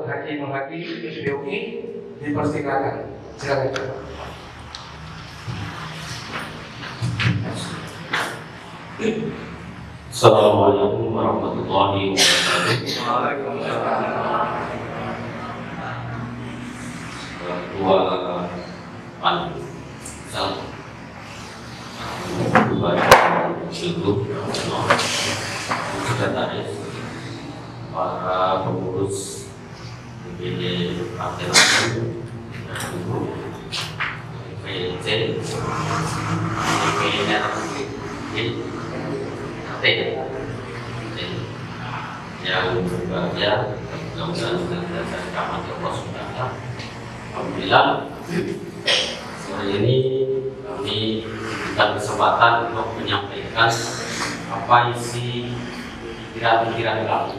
menghadiri video ini dipersilakan. Silakan. Assalamualaikum warahmatullahi wabarakatuh. Ketua Pansel Sekretaris, para pengurus DPD Partai Nasdem, PC, yang berbahagia, mudah-mudahan senantiasa dirahmati Allah Subhanahu. Alhamdulillah, sore ini kami diberikan kesempatan untuk menyampaikan apa isi pikiran-pikiran kami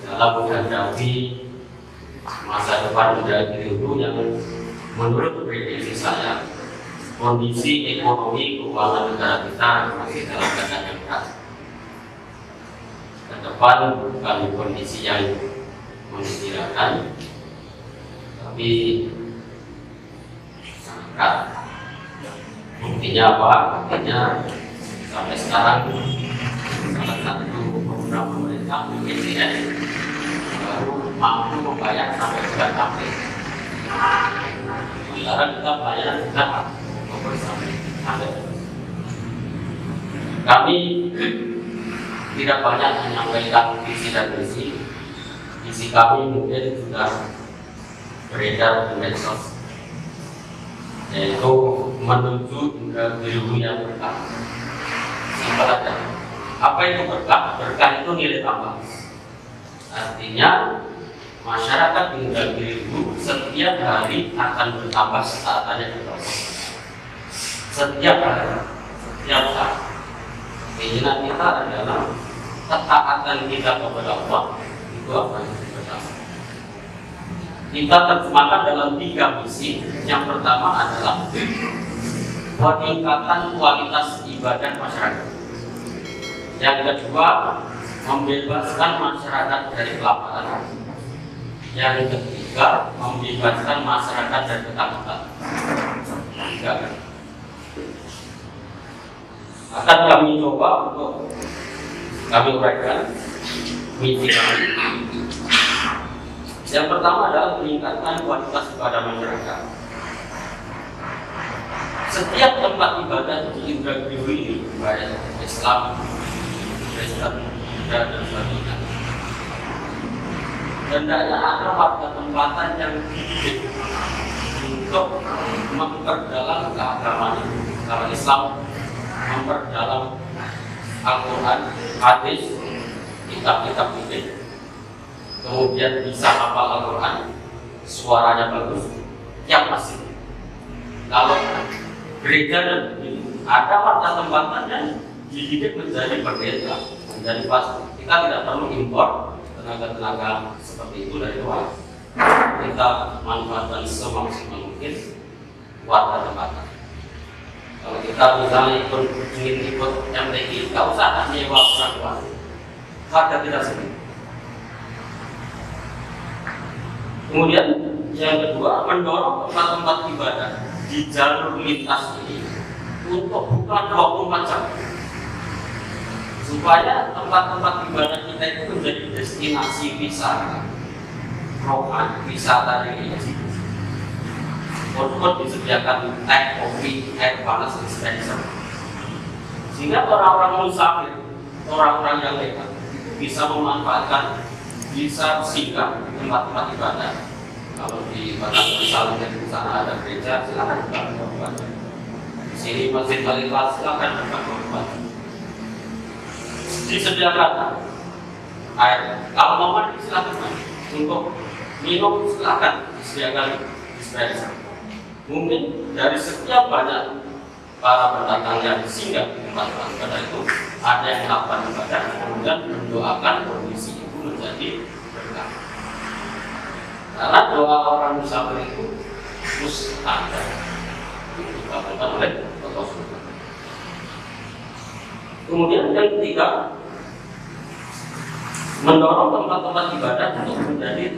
dalam menghadapi masa depan negeri itu yang menurut prediksi saya kondisi ekonomi keuangan negara kita masih dalam keadaan yang berat. Ke depan bukan kondisi yang menggembirakan, tapi sangat berat. Buktinya apa? Buktinya sampai sekarang salah satu program pemerintah BPJS baru mampu membayar sampai bulan April. Sementara kita bayar sudah kami tidak banyak menyampaikan visi dan misi. Visi kami mungkin sudah beredar di medsos, yaitu menuju ke dunia yang berkah. Simpel aja. Apa itu berkah? Berkah itu nilai tambah. Artinya masyarakat di negeri itu setiap hari akan bertambah ketaatannya kepada Allah. Setiap hari, setiap saat. Keinginan kita adalah ketaatan kita kepada Allah itu akan bertambah. Kita terjemahkan dalam 3 misi. Yang pertama adalah peningkatan kualitas ibadah masyarakat. Yang kedua, membebaskan masyarakat dari kelaparan. Yang ketiga, membebaskan masyarakat dari ketakutan. Akan kami coba untuk kami uraikan misi kami. Yang pertama adalah peningkatan kualitas ibadah masyarakat. Setiap tempat ibadah di Indragiri ini, baik Islam, Kristen, dan sebagainya, hendaknya ada warga tempatan yang dididik untuk memperdalam keagamaan. Kalau Islam memperdalam Al-Quran, hadis, kitab-kitab fikih, kemudian bisa hafal Al-Quran, suaranya bagus, yang pasti. Kalau gereja dan ada warga tempatan yang dididik menjadi pendeta, menjadi pastor, kita tidak perlu impor tenaga-tenaga seperti itu dari luar. Kita manfaatkan semaksimal mungkin warga tempatan. Kalau kita misalnya ingin ikut MTQ, nggak usah nyewa orang, warga kita sendiri. Kemudian yang kedua, mendorong tempat-tempat ibadah di jalur lintas ini untuk buka 24 jam, supaya tempat-tempat ibadah kita itu menjadi destinasi wisata rohani, wisata religi. Pun disediakan teh, kopi, air panas, dispenser, sehingga orang-orang musafir, orang-orang yang lekat bisa memanfaatkan, bisa singgah di tempat-tempat ibadah. Kalau di Batam misalnya di sana ada gereja, silakan buka. Di sini Masjid Al-Ikhlas, silakan buka. Disediakan air, kalau mau mandi silakan mandi. Untuk minum silakan disediakan dispenser. Mungkin dari sekian banyak para pendatang yang singgah di tempat-tempat ibadah itu ada yang melakukan ibadah, kemudian mendoakan kondisi itu menjadi berkah. Karena doa orang musafir itu mustahil dikabulkan oleh Allah Subhanahu. Kemudian yang ketiga, mendorong tempat-tempat ibadah untuk menjadi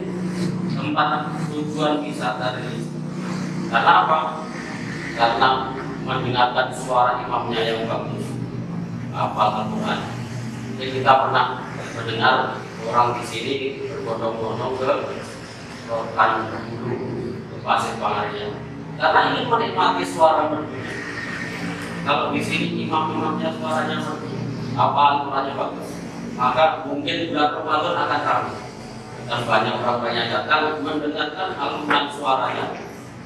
tempat tujuan wisata religi. Karena apa? Karena mendengarkan suara imamnya yang bagus, hafal Al-Quran. Jadi kita pernah mendengar orang di sini berbondong-bondong ke Rokan Bulu, ke Pasir Pangaria, karena ingin menikmati suara merdu. Kalau di sini imam-imamnya suaranya merdu, hafal Al-Qurannya bagus, maka mungkin bulan Ramadan akan ramai dan banyak orang banyak datang mendengarkan Al-Quran suaranya,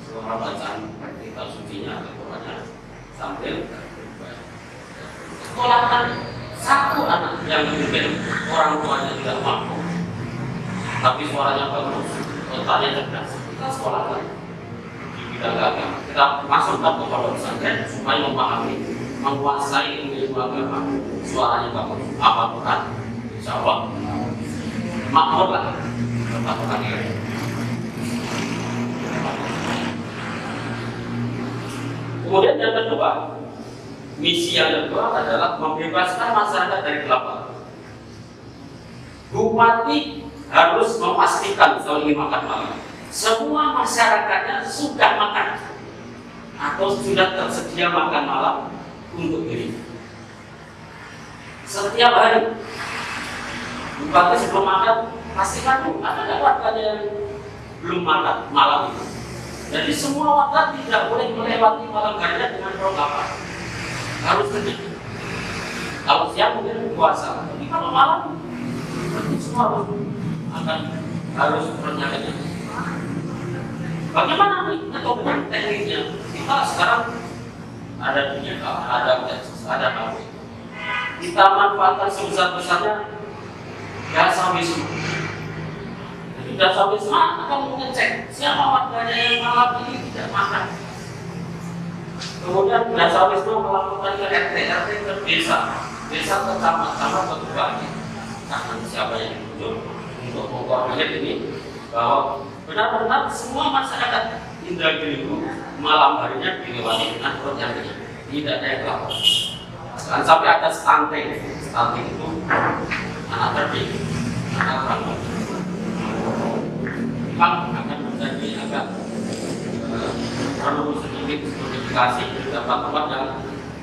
suara bacaan kitab sucinya, Al-Qurannya sambil sekolahkan satu anak yang mungkin orang tuanya tidak mampu, tapi suaranya bagus, otaknya cerdas, kita sekolahkan di bidang agama. Kita masukkan ke pondok pesantren supaya memahami, menguasai ilmu agama, suaranya bagus, apa Quran, insya Allah makmur lah tempat Quran ini. Kemudian yang kedua, misi yang kedua adalah membebaskan masyarakat dari kelaparan. Bupati harus memastikan kalau ingin makan malam, semua masyarakatnya sudah makan atau sudah tersedia makan malam untuk diri. Setiap hari, bupati sebelum makan pastikan dulu ada nggak warganya yang belum makan malam itu. Jadi semua warga tidak boleh melewati malam harinya dengan perut lapar. Harus kenyang. Kalau siang mungkin puasa, tapi kalau malam semua harus perutnya kenyang. Bagaimana nih atau dengan tekniknya? Kita sekarang ada digital, ada HP. Kita manfaatkan sebesar-besarnya jasa wisma. Jadi jasa wisma akan mengecek siapa warganya yang malam ini tidak makan. Kemudian jasa wisma melakukan ke RT ke desa ke camat ke bupati. Karena siapa yang ditunjuk untuk mengkoordinir ini bahwa benar-benar semua masyarakat Indragiri malam harinya dilewati dengan perut yang kenyang, tidak ada yang lapar. Jangan sampai ada stunting itu anak terdik, anak bangun. Memang akan menjadi agak perlu sedikit modifikasi di tempat-tempat yang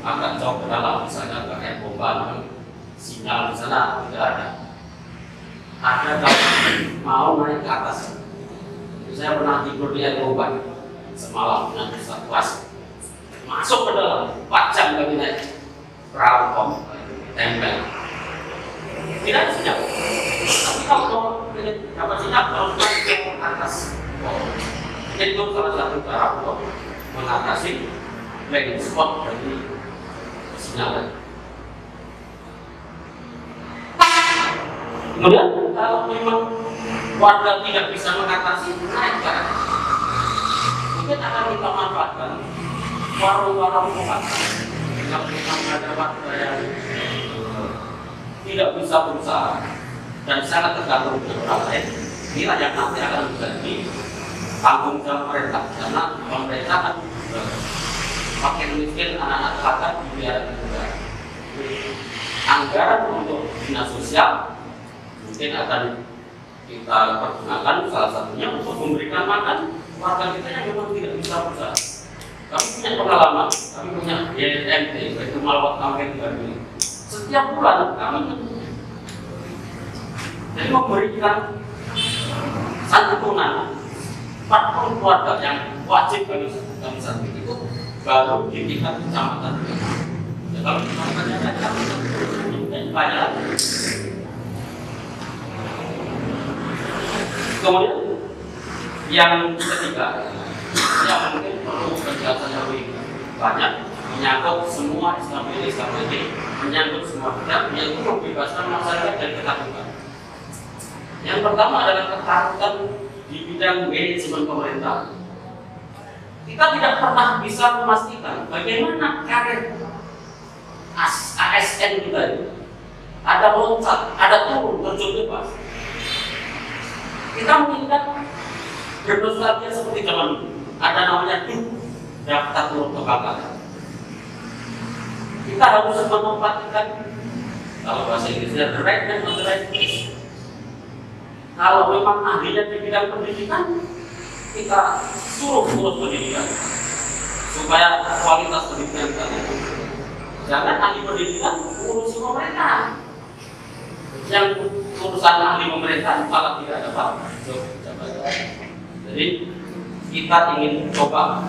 agak jauh ke dalam, misalnya pakai pompa sinyal di sana tidak ada. Ada kalau mau naik ke atas. Saya pernah tidur di air pompa semalam dengan satu kelas, masuk ke dalam 4 jam kami naik perahu pom tempel. Tidak ada sinyal. Tapi kalau mau dapat sinyal harus naik ke atas. Itu salah satu cara untuk mengatasi blind spot dari sinyal. Kemudian kalau memang warga tidak bisa mengatasi, naik ke atas. Mungkin akan kita manfaatkan warung-warung pemakaman. Kalau memang ada warga yang tidak bisa berusaha dan sangat tergantung dengan orang lain, inilah yang nanti akan menjadi tanggung jawab pemerintah, karena pemerintah kan makin miskin anak-anak kakak dibiarkan juga. Anggaran untuk dinas sosial mungkin akan kita pergunakan salah satunya untuk memberikan makan warga kita yang memang tidak bisa berusaha. Kami punya pengalaman, kami punya YMT, yaitu Malwat Kampung Indragiri. Setiap bulan kami jadi memberikan santunan 40 keluarga yang wajib kami santunan itu baru di tingkat kecamatan. Ya, kalau kecamatannya banyak. Kemudian yang ketiga, yang mungkin perlu penjelasan lebih banyak, menyangkut semua SKPD, menyangkut semua pihak, yaitu membebaskan masyarakat dari ketakutan. Yang pertama adalah ketakutan di bidang manajemen pemerintah. Kita tidak pernah bisa memastikan bagaimana karir ASN kita itu. Ada loncat, ada turun, terjun bebas. Kita menginginkan bernostalgia seperti zaman dulu. Ada namanya daftar turun kebanggaan. Kita harus menempatkan, kalau bahasa Inggrisnya, the right man on the right place. Kalau memang ahlinya di bidang pendidikan, kita suruh urus pendidikan supaya kualitas pendidikan kita tinggi. Jangan ahli pendidikan urusi pemerintah. Yang urusan ahli pemerintah malah tidak dapat jabatan. Jadi kita ingin coba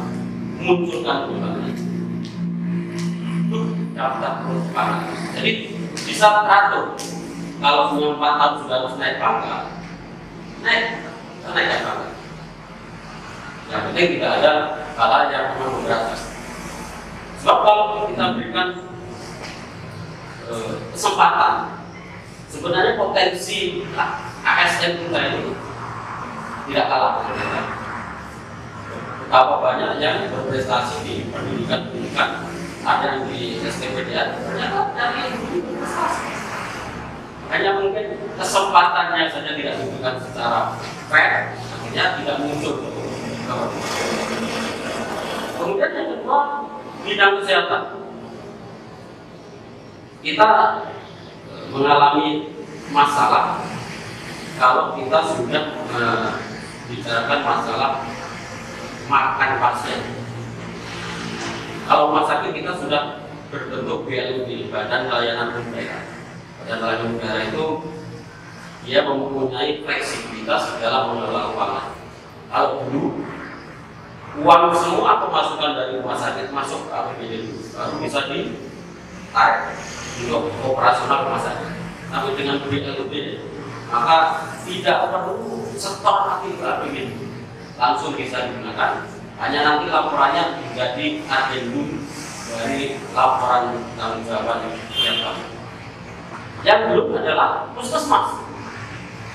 munculkan kembali daftar perusahaan. Jadi bisa teratur. Kalau punya 4 tahun sudah harus naik pangkat, naik pangkat. Yang penting tidak ada hal yang memberatkan. Sebab kalau kita berikan kesempatan, sebenarnya potensi ASN kita ini tidak kalah. Betapa banyak yang berprestasi di pendidikan, ada yang di STPDN, ternyata dari berprestasi. Hanya mungkin kesempatannya saja tidak diberikan secara fair, akhirnya tidak muncul. Kemudian yang kedua, bidang kesehatan. Kita mengalami masalah kalau kita sudah bicarakan masalah makan pasien. Kalau rumah sakit kita sudah berbentuk BLUD, Badan Layanan Umum Daerah. Badan Layanan Umum Daerah itu dia mempunyai fleksibilitas dalam mengelola keuangan. Kalau dulu uang semua pemasukan dari rumah sakit masuk ke APBD dulu, baru bisa ditarik untuk operasional rumah sakit. Tapi dengan BLUD maka tidak perlu setor lagi ke APBD, langsung bisa digunakan. Hanya nanti laporannya menjadi adendum dari laporan tanggung jawab tiap tahun. Yang belum adalah puskesmas.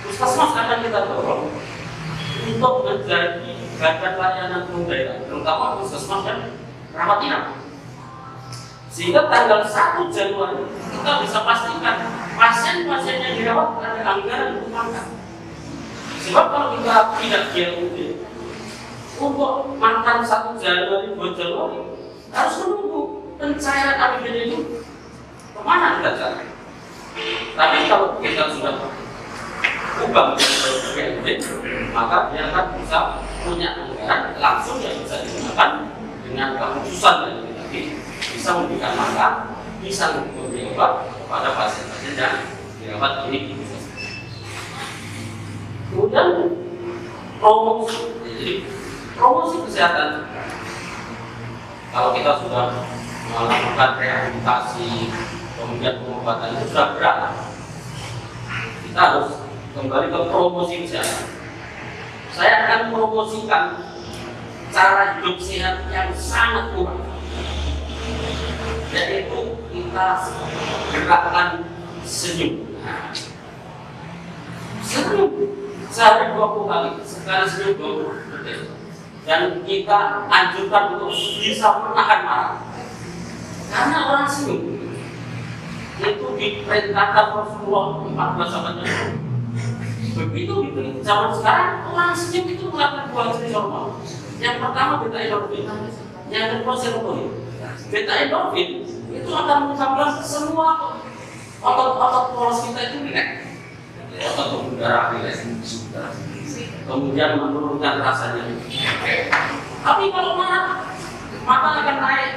Puskesmas akan kita dorong untuk menjadi badan layanan umum daerah, terutama puskesmas dan rawat inap. Sehingga tanggal 1 Januari kita bisa pastikan pasien-pasien yang dirawat ada anggaran untuk makan. Sebab kalau kita tidak BLUD, untuk makan 1 Januari, 2 Januari harus menunggu pencairan APBD itu kemana kita cari. Tapi kalau kita sudah ubah menjadi BLUD, maka dia akan bisa punya anggaran langsung yang bisa digunakan dengan kekhususan dari kita, bisa memberikan makan, bisa memberi obat kepada pasien-pasien yang dirawat ini. Kemudian promosi, jadi promosi kesehatan. Kalau kita sudah melakukan rehabilitasi, kemudian pengobatan itu sudah berat, kita harus kembali ke promosi kesehatan. Saya akan promosikan cara hidup sehat yang sangat murah, yaitu kita gerakan senyum. Senyum sehari 20 kali, sekali senyum 20 detik. Dan kita anjurkan untuk bisa menahan marah, karena orang senyum itu diperintahkan Rasulullah 14 abad yang lalu. Begitu gitu, zaman sekarang orang senyum itu melakukan 2 jenis hormon. Yang pertama beta endorfin, yang kedua serotonin. Beta endorfin itu akan menyebabkan semua otot-otot poros kita itu rileks, otot pembuluh darah rileks, kemudian menurunkan rasanya. Tapi kalau marah, maka akan naik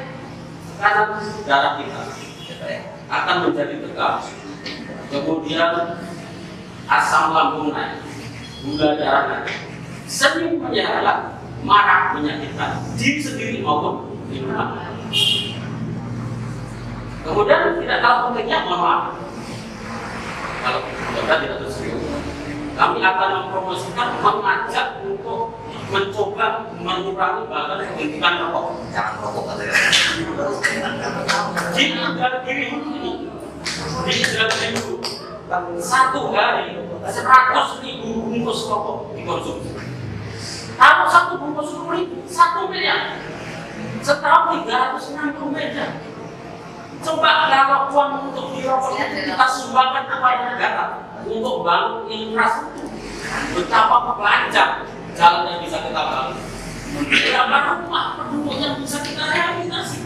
tekanan darah kita, akan menjadi tegak, kemudian asam lambung naik, gula darah naik. Senyum menyehatkan, marah menyakitkan diri sendiri maupun lingkungan. Kemudian tidak kalah pentingnya, mohon maaf, kalau kita tidak terserius, kami akan mempromosikan, mengajak untuk mencoba mengurangi bahkan menghentikan rokok. Jangan rokok katanya. Di dalam diri ini, satu hari 100.000 bungkus rokok dikonsumsi. Kalau satu bungkus 10.000, 1 miliar. Setahun 360 miliar. Coba kalau uang untuk dirokok kita sumbangkan kepada negara untuk bangun infrastruktur, betapa banyak jalan yang bisa kita bangun, berapa rumah penduduk yang bisa kita rehabilitasi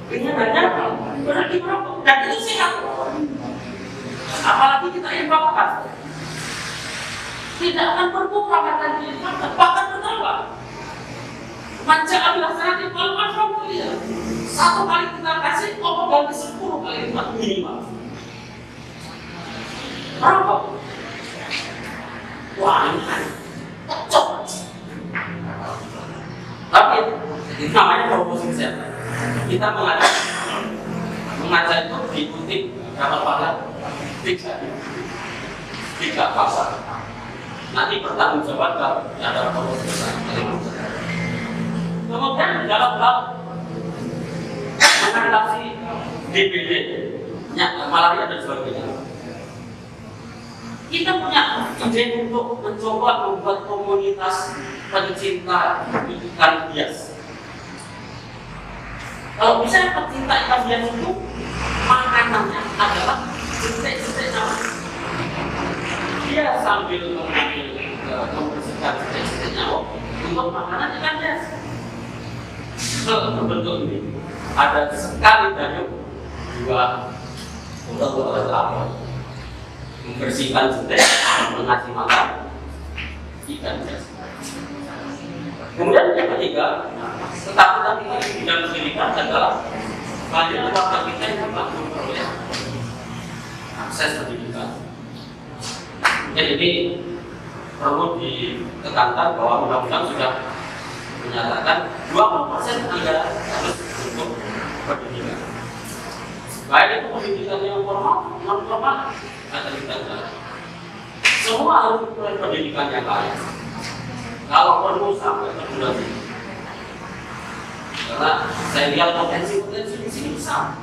dengan dana berarti merokok, dan itu sehat. Apalagi kita infakkan. tidak akan berkurang, akan dilipat, bahkan bertambah. Manja adalah sangat alhamdulillah. Satu kali kita kasih, Allah ganti 10 kali lipat minimal. Berapa? Wah, ini kan cocok. Tapi itu namanya promosi kesehatan. Kita mengajar itu diikuti dapat pahala 3 pasal. Nanti bertanggung jawab kalau ada promosi kesehatan. Kemudian dalam hal mengatasi DBD, malaria dan sebagainya, kita punya ide untuk mencoba membuat komunitas pencinta ikan hias. Kalau bisa pencinta ikan hias itu makanannya adalah jentik-jentik nyamuk. Dia sambil membersihkan jentik-jentik nyamuk untuk makanan ikan hias. Berbentuk ini ada sekali dayung 2 membersihkan jentik, mengasih makan ikan hias. Kemudian yang ketiga, ketakutan kita di bidang pendidikan adalah banyak warga kita yang tidak memperoleh akses pendidikan. Jadi perlu ditekankan bahwa undang-undang sudah menyatakan 20% anggaran harus untuk pendidikan. Baik itu pendidikan yang formal, non formal, atau tidak. Semua harus pendidikan yang layak. Kalau perlu sampai ke bulan ini, karena saya lihat potensi-potensi di sini besar.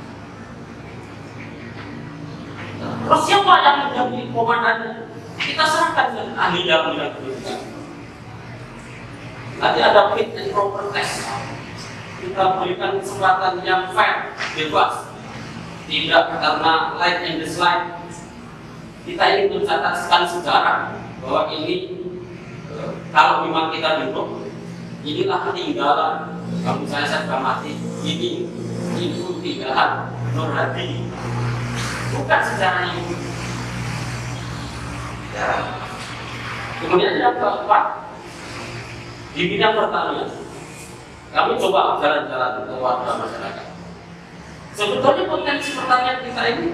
Terus siapa yang menjadi komandannya? Kita serahkan ke ahli dalam bidang pendidikan. Nanti ada fit and proper test. Kita berikan kesempatan yang fair, bebas, tidak karena like and dislike. Kita ingin mencatatkan sejarah bahwa ini kalau memang kita duduk, inilah peninggalan. Kalau misalnya saya sudah mati, ini peninggalan Nur Hadi. Bukan sejarah ini. Ya. Kemudian yang keempat, di bidang pertanian, kami coba jalan-jalan ke warga masyarakat. Sebetulnya potensi pertanian kita ini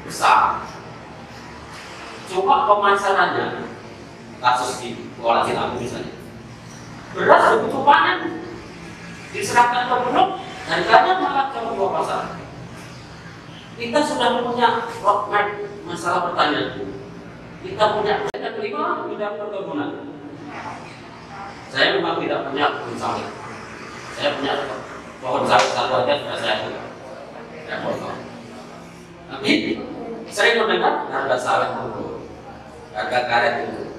besar. Coba pemasarannya, kasus di Kuala Cinapu misalnya, beras begitu panen, diserahkan ke Bulog, harganya malah jauh 2 pasar. Kita sudah punya roadmap masalah pertanian. Kita punya yang kelima bidang perkebunan. Saya memang tidak punya kebun sawit. Saya punya pohon sawit satu aja sudah saya potong. Tapi sering mendengar harga sawit turun, harga karet turun.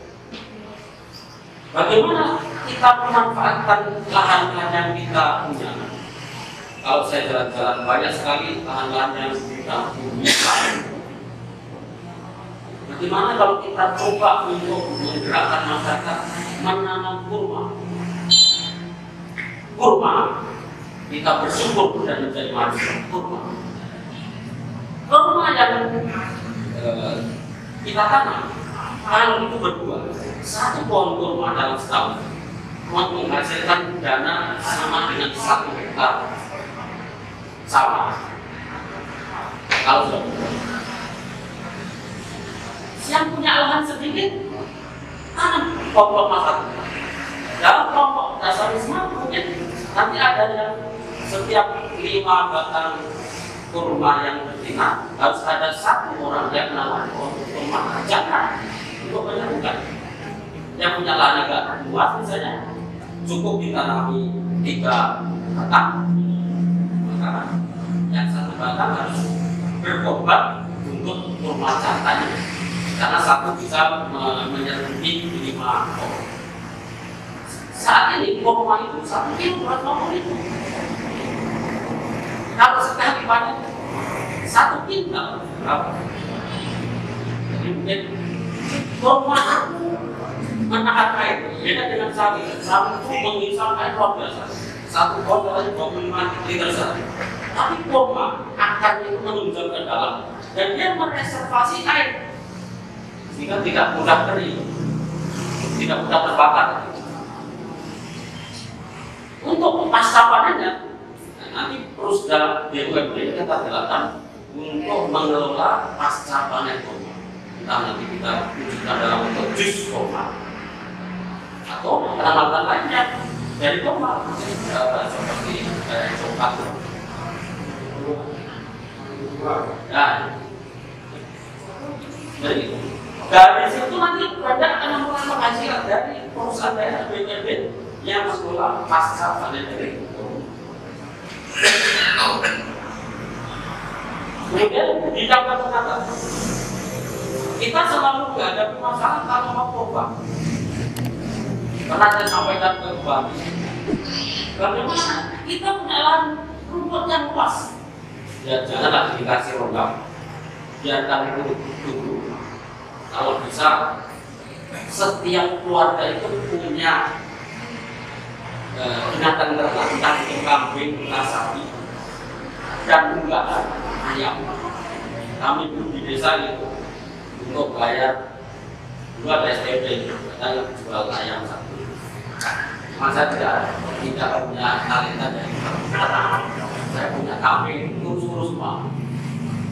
Bagaimana kita memanfaatkan lahan-lahan yang kita punya? Kalau saya jalan-jalan banyak sekali lahan-lahan yang kita punya. Bagaimana kalau kita coba untuk menggerakkan masyarakat menanam kurma? Kurma, kita bersyukur dan menjadi manusia kurma. Kurma yang kita tanam, kalau itu berbuah, 1 pohon kurma dalam setahun menghasilkan dana sama dengan 1 hektar sawah. Kalau sudah yang punya lahan sedikit, tanam kelompok masyarakat. Dalam kelompok dasarisme mungkin nanti ada yang setiap 5 batang kurma yang betina harus ada 1 orang yang menanam kurma. Jangan untuk menyatukan. Yang punya lahan agak luas misalnya, cukup ditanami 3 batang. Maka yang 1 batang harus berkorban untuk kurma jantannya. Karena 1 bisa menyerbuki 5 pohon. Saat ini kurma itu 1 kilo 250.000. Kalau sekali panen 1 kintal berapa? Jadi mungkin kurma menahan air. Beda dengan sawi. Sawi itu mengisap air luar biasa. 1 pohon katanya 25 liter sehari. Tapi kurma akarnya itu menunjang ke dalam dan dia mereservasi air, sehingga tidak mudah kering. tidak mudah terbakar. Untuk pasca panennya, nanti Perusda BUMD kita jelaskan untuk mengelola pasca panen kurma. Entah nanti kita wujudkan dalam bentuk jus kurma atau penanaman lainnya dari kurma seperti coklat. Nah, jadi dari situ nanti Anda akan memulai penghasilan dari perusahaan daerah BUMD yang mengelola pasca panen dari kurma. Kemudian di dalam kata kita selalu menghadapi masalah kalau mau kurma. Pernah saya sampaikan ke Bapak, bagaimana kita punya lahan rumput yang luas. Ya janganlah dikasih logam, biarkan itu dulu. Kalau bisa, setiap keluarga itu punya binatang ternak, entah itu kambing, entah sapi, dan juga ayam. Kami dulu di desa itu untuk bayar dulu ada SPP, kita yang jual ayam satu. Masa tidak punya talenta dari saya punya kambing urus semua,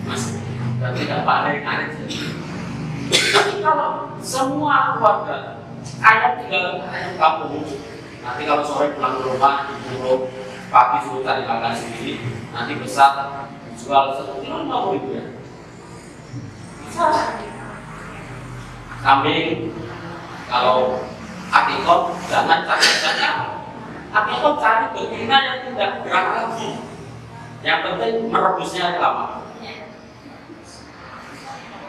mas, dan tidak pandai karet. Tapi kalau semua keluarga ayam tinggal ayam kampung, nanti kalau sore pulang ke rumah diburu, pagi suruh cari makan sendiri, nanti besar jual 1 kilo 50.000 ya. Bisa. Kambing kalau akikot jangan cari saja. Akikot cari betina yang tidak gerak lagi. Yang penting merebusnya lama.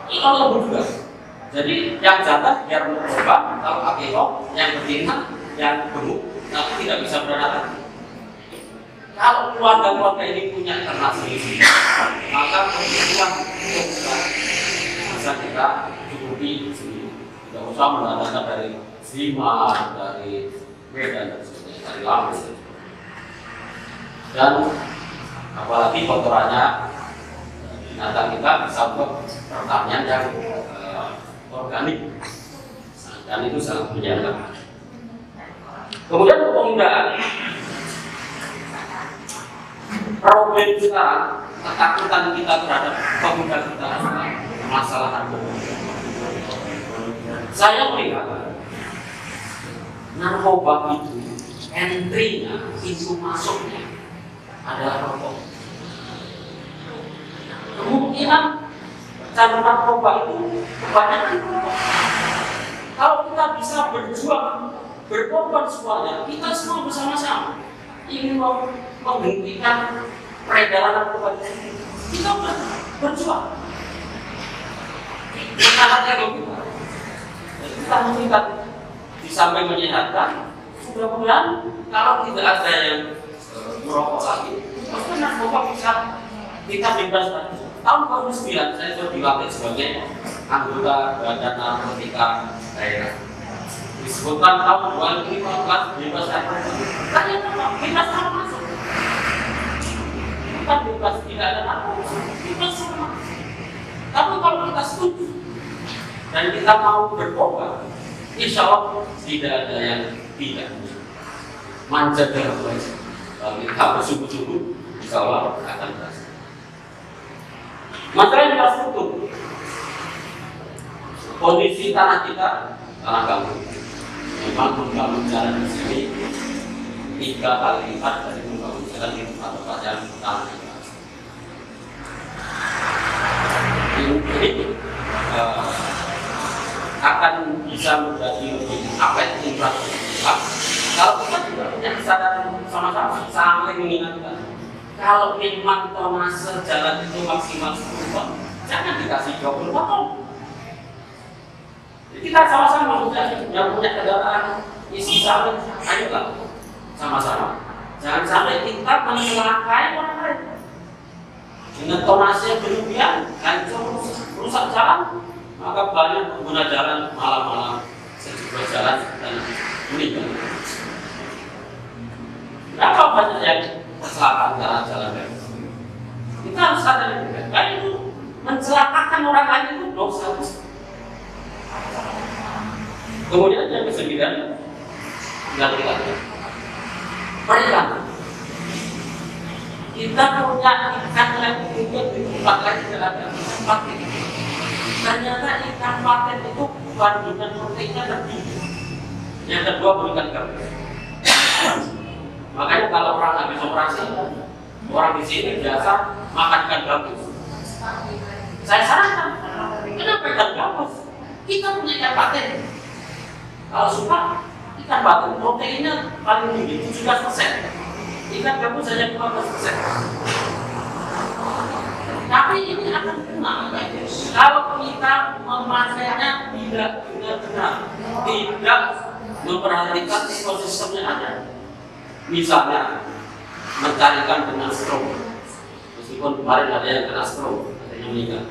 Ini kalau juga. Jadi yang jatah biar berubah. Kalau akikot yang betina yang gemuk tapi tidak bisa beranak. Kalau keluarga-keluarga ini punya ternak sendiri, maka kebutuhan untuk bisa kita cukupi sendiri. Tidak usah mendatangkan dari Sima, dari Medan dan sebagainya, dari Lampung. Dan apalagi kotorannya binatang kita bisa buat pertanian yang organik, dan itu sangat menjaga. Kemudian penggunaan problem sekarang, ketakutan kita terhadap pemuda kita adalah masalah narkoba. Saya melihat narkoba itu entry-nya, pintu masuknya adalah rokok. Kemungkinan cara narkoba itu kebanyakan rokok. Kalau kita bisa berjuang, berkorban semuanya, kita semua bersama-sama ingin menghentikan peredaran narkoba ini. Kita berjuang. Menangkapnya kita. Kita meningkat di samping menyehatkan. Mudah-mudahan kalau tidak ada yang merokok lagi, maka narkoba bisa kita bebas lagi. Tahun 2009 saya sudah dilatih sebagai anggota Badan Narkotika Daerah. Disebutkan tahun 2015 bebas narkoba. Ternyata bebas narkoba masuk. Bukan bebas tidak ada narkoba, bebas semua. Tapi kalau kita setuju dan kita mau bertobat, insya Allah tidak ada yang tidak manja dalam wajah. Kalau kita bersungguh-sungguh, insya Allah akan berhasil. Masalah infrastruktur, kondisi tanah kita, tanah gambut, memang membangun jalan di sini 3 kali lipat dari membangun jalan di tempat-tempat yang tanah kita. Ini akan bisa menjadi lebih apet infrastruktur kalau kita juga punya kesadaran sama-sama saling mengingatkan. Kalau memang tonase jalan itu maksimal 10 ton, jangan dikasih 20 ton. Kita sama-sama yang punya kendaraan isi sawit, ayolah sama-sama. Jangan sampai kita mencelakai orang lain dengan tonase yang berlebihan, hancur, rusak jalan, maka banyak pengguna jalan malam-malam sejumlah jalan dan meninggal. Berapa banyak yang kecelakaan karena jalan rel? Kita harus sadar juga, karena itu mencelakakan orang lain itu dosa. Kemudian yang ke-9 yang perikanan. Kita punya ikan yang untuk ditempat lagi tidak ada tempat ini. Ternyata ikan paten itu kandungan proteinnya lebih. Yang kedua berikan gabus. Makanya kalau orang habis operasi, orang di sini biasa makan ikan gabus. Saya sarankan, kenapa ikan gabus? Kita punya ikan paten. Kalau suka ikan paten proteinnya paling tinggi 17%. Ikan gabus hanya 15%. Tapi ini akan kena kalau kita memakainya tidak benar-benar, tidak memperhatikan ekosistem yang ada. Misalnya mencarikan dengan stroke, meskipun kemarin ada yang kena stroke, ada yang meninggal.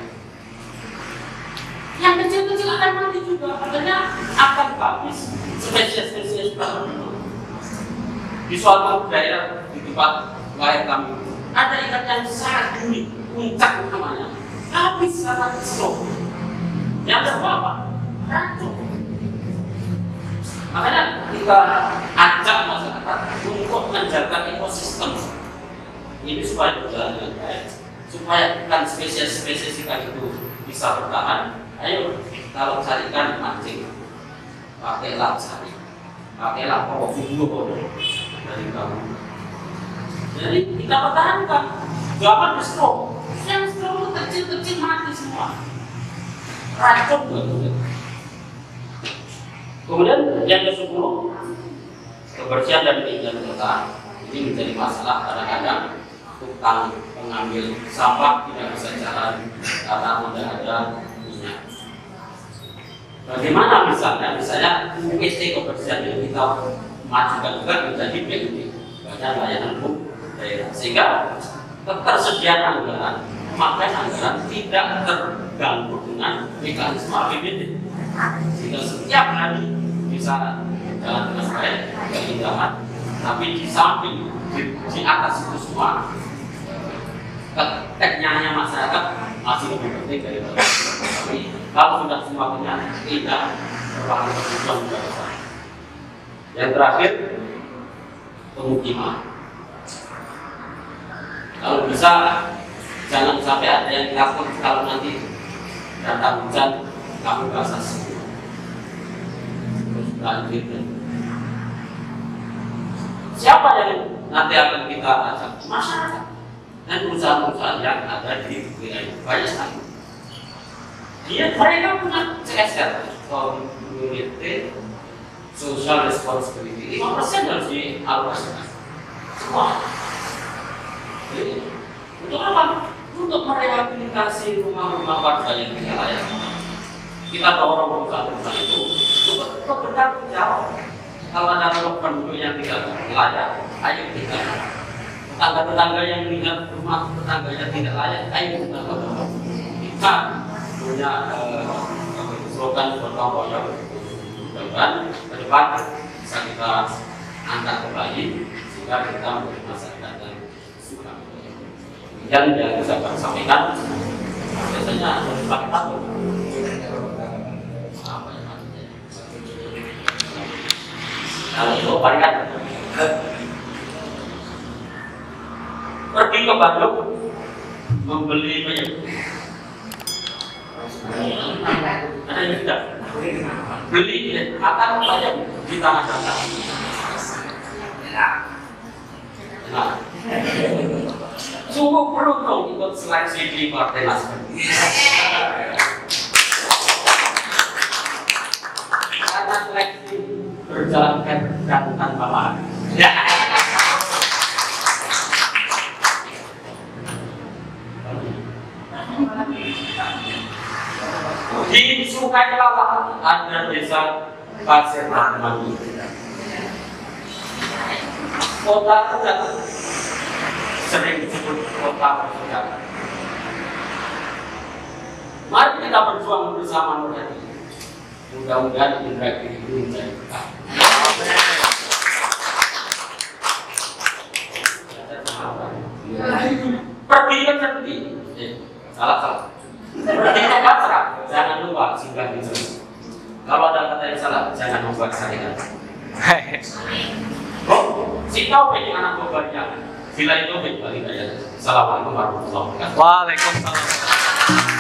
Yang kecil-kecil akan mati juga, artinya akan habis spesies-spesies baru. Di suatu daerah di tempat lahir kami ada ikan yang sangat unik, puncak namanya, habis karena stroke. Yang kedua apa? Racun. Makanya kita ajak masyarakat untuk menjaga ekosistem ini supaya berjalan dengan baik, supaya ikan spesies-spesies ikan itu bisa bertahan. Ayo, kalau cari ikan mancing, pakailah cari, pakailah video dari kamu. Jadi kita pertahankan. Jangan stroke. Yang stroke kecil-kecil mati semua. Racun betul. Kemudian yang ke-10, kebersihan dan keindahan kota. Ini menjadi masalah kadang-kadang tukang pengambil sampah tidak bisa jalan karena tidak ada minyak. Bagaimana misalnya UPT kebersihan yang kita majukan juga menjadi BUMD, Badan Layanan Umum Daerah, sehingga ketersediaan anggaran, memakai anggaran tidak terganggu dengan mekanisme APBD, sehingga setiap hari bisa jalan dengan baik, keindahan, tapi di samping di atas itu semua tekniknya masyarakat masih lebih penting daripada tapi kalau sudah semua punya tidak merupakan kebutuhan juga besar. Yang terakhir, pemukiman. Kalau bisa jangan sampai ada yang takut kalau nanti datang hujan kamu basah semua. Terus banjir. Siapa yang nanti akan kita ajak? Masyarakat dan perusahaan-perusahaan yang ada di wilayah banyak sekali. Mereka punya CSR, Community Social Responsibility, 5% harus dialokasikan semua. Untuk apa? Untuk merehabilitasi rumah-rumah warga yang tidak layak. Kita dorong perusahaan-perusahaan itu untuk bertanggung jawab. Kalau ada penduduk yang tidak layak, ayo kita. Tetangga-tetangga yang lihat rumah tetangganya tidak layak, ayo kita dorong. Kita punya slogan gotong royong. Mudah-mudahan ke depan bisa kita angkat kembali sehingga kita menjadi masyarakat yang suka. Yang bisa kami sampaikan biasanya pakai takut. Apa yang maksudnya? Kalau itu palingan pergi ke Bandung membeli minyak. Ada yang tidak beli akan banyak di tanah datar. Nah, sungguh beruntung ikut seleksi di Partai Nasdem. Karena seleksi berjalan dan tanpa maaf. Di Sungai Lawang ada desa Pasir Rahmani. Kota Tegal sering disebut kota perdagangan. Mari kita berjuang bersama Nurhadi. Mudah-mudahan Indra ini menjadi berkah. Pergi ke Cerdi. Salah. Pergi ke Basra. Jangan lupa singgah di sini. Kalau ada kata yang salah, jangan membuat saya. Oh, si tahu ini anak buahnya. Bila itu baik balik aja. Assalamualaikum warahmatullahi wabarakatuh. Waalaikumsalam.